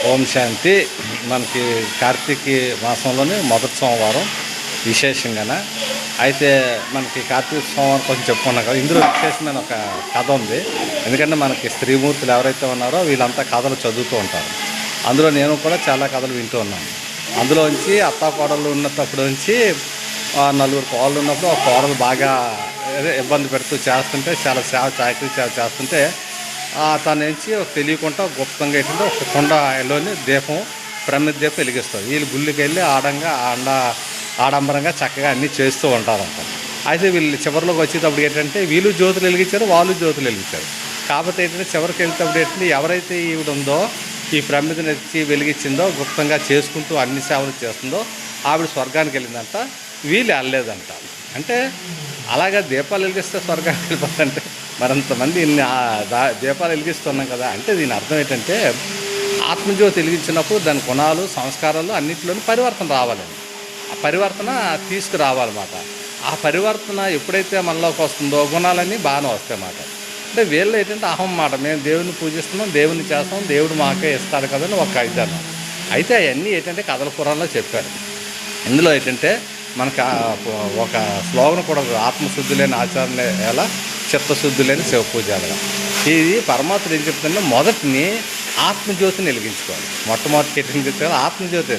ఓం శాంతి. మనకి కార్తీక మాసంలోనే మొదటి సోమవారం విశేషంగాన. అయితే మనకి కార్తీక సోమవారం కొంచెం చెప్పుకున్నాం కదా, ఇందులో విశేషమైన ఒక కథ ఉంది. ఎందుకంటే మనకి స్త్రీమూర్తులు ఎవరైతే ఉన్నారో వీళ్ళంతా కథలు చదువుతూ ఉంటారు. అందులో నేను కూడా చాలా కథలు వింటూ ఉన్నాను. అందులోంచి అత్తా కోడళ్ళు ఉన్నప్పుడు నుంచి నలుగురు కోడలు ఉన్నప్పుడు ఆ కోడలు బాగా ఇబ్బంది పెడుతూ చేస్తుంటే, చాలా చాకరీ చేస్తుంటే తన నుంచి తెలియకుండా గుప్తంగా ఏంటంటే ఒక కొండలోని దీపం, ప్రమిద దీపం వెలిగిస్తారు. వీళ్ళు గుళ్ళకి వెళ్ళి ఆడంబరంగా చక్కగా అన్నీ చేస్తూ ఉంటారంట. అయితే వీళ్ళు చివరిలోకి వచ్చేటప్పుడు ఏంటంటే వీళ్ళు జ్యోతులు వెలిగించారు, వాళ్ళు జ్యోతులు వెలిగించారు. కాకపోతే ఏంటంటే చివరికి వెళ్తేటప్పుడు ఏంటంటే ఎవరైతే ఈవిడ ఉందో, ఈ ప్రమిదను ఎత్తి వెలిగించిందో, గుప్తంగా చేసుకుంటూ అన్ని సేవలు చేస్తుందో ఆవిడ స్వర్గానికి వెళ్ళిందంట, వీళ్ళు వెళ్ళలేదంట. అంటే అలాగా దీపాలు వెలిగిస్తే స్వర్గానికి వెళ్ళిపోతుంటే మరంతమంది ఇన్ని దీపాలు వెలిగిస్తున్నాం కదా. అంటే దీని అర్థం ఏంటంటే ఆత్మజ్యోతి వెలిగించినప్పుడు దాని గుణాలు, సంస్కారాలు అన్నింటిలోనూ పరివర్తన రావాలండి. ఆ పరివర్తన తీసుకురావాలన్నమాట. ఆ పరివర్తన ఎప్పుడైతే మనలోకి వస్తుందో గుణాలన్నీ బాగానే వస్తాయన్నమాట. అంటే వీళ్ళు ఏంటంటే అహం మాట, మేము దేవుడిని పూజిస్తున్నాం, దేవుడిని చేస్తాం, దేవుడు మాకే ఇస్తాడు కదని ఒక ఇదన్నమాట. అయితే అవన్నీ ఏంటంటే కథల పురాణంలో చెప్పారు. ఇందులో ఏంటంటే మనకు ఒక స్లోగన్ కూడా, ఆత్మశుద్ధి లేని ఆచారం ఎలా, చిత్తశుద్ధి లేని శివ పూజలుగా. ఇది పరమాత్ముడు ఏం చెప్తుందంటే మొదటిని ఆత్మజ్యోతిని వెలిగించుకోవాలి. మొట్టమొదటి వెలిగించుకోవాలి ఆత్మజ్యోతి.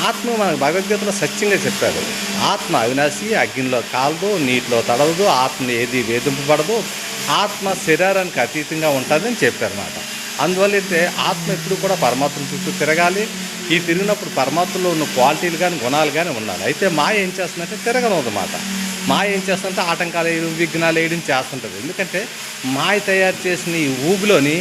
ఆత్మ మనకు భగవద్గీతలో సత్యంగా చెప్పారు. ఆత్మ అవినాశి, అగ్నిలో కాలదు, నీటిలో తడవదు, ఆత్మ ఏది వేధింపబడదు, ఆత్మ శరీరానికి అతీతంగా ఉంటుందని చెప్పారన్నమాట. అందువల్ల అయితే ఆత్మ ఎప్పుడు కూడా పరమాత్మ చుట్టూ తిరగాలి. ఈ తిరిగినప్పుడు పరమాత్మలో ఉన్న క్వాలిటీలు కానీ గుణాలు కానీ ఉండాలి. అయితే మాయ ఏం చేస్తుందంటే తిరగనదన్నమాట. మాయ ఏం చేస్తుందంటే ఆటంకాలు వేయడం, విఘ్నాలు వేయడం చేస్తుంటుంది. ఎందుకంటే మాయ తయారు చేసిన ఈ ఊబిలోని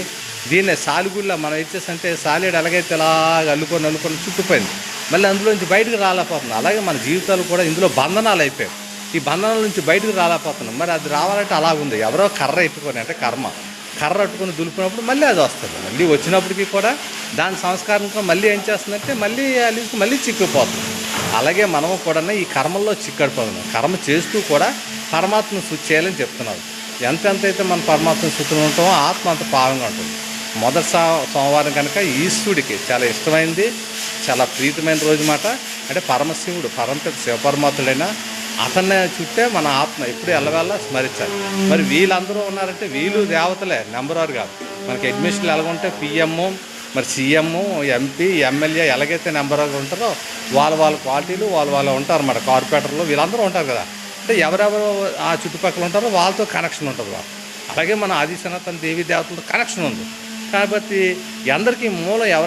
దీన్నే సాలిగుళ్ళ మనం ఇచ్చేసంటే సాలీడు ఎలాగైతే ఎలాగ అల్లుకొని చుట్టుపోయింది, మళ్ళీ అందులోంచి బయటకు రాలేకపోతుంది. అలాగే మన జీవితాలు కూడా ఇందులో బంధనాలు అయిపోయాయి. ఈ బంధనాల నుంచి బయటకు రాలేకపోతున్నాం. మరి అది రావాలంటే అలాగుంది. ఎవరో కర్ర ఎత్తుకొని, అంటే కర్ర అట్టుకొని దులిపినప్పుడు మళ్ళీ అది వస్తుంది. మళ్ళీ వచ్చినప్పటికీ కూడా దాని సంస్కారంతో మళ్ళీ ఏం చేస్తుందంటే మళ్ళీ చిక్కుపోతుంది. అలాగే మనము కూడా ఈ కర్మల్లో చిక్కడిపోతున్నాం. కర్మ చేస్తూ కూడా పరమాత్మను శుద్ధి చేయాలని చెప్తున్నారు. ఎంతైతే మనం పరమాత్మను శుద్ధిలో ఉంటామో ఆత్మ అంత పావంగా ఉంటుంది. మొదటి సోమవారం కనుక ఈశ్వరుడికి చాలా ఇష్టమైంది, చాలా ప్రీతమైన రోజు మాట. అంటే పరమశివుడు, శివపరమాత్ముడైనా అతన్ని చుట్టే మన ఆత్మ ఎప్పుడు ఎల్లవేళ స్మరించాలి. మరి వీళ్ళందరూ ఉన్నారంటే వీళ్ళు దేవతలే, నెంబర్ 1 కాదు. మనకి అడ్మిషన్లు ఎలాగుంటే పిఎం, మరి సీఎం, ఎంపీ, ఎమ్మెల్యే ఎలాగైతే నెంబర్ 1 ఉంటారో వాళ్ళ క్వాలిటీలు వాళ్ళు ఉంటారు అన్నమాట. కార్పొరేటర్లు వీళ్ళందరూ ఉంటారు కదా. అంటే ఎవరెవరు ఆ చుట్టుపక్కల ఉంటారో వాళ్ళతో కనెక్షన్ ఉంటుంది. అలాగే మన ఆది సనాతన దేవీ దేవతలతో కనెక్షన్ ఉంది. కాబట్టి అందరికీ మూలం ఎవరు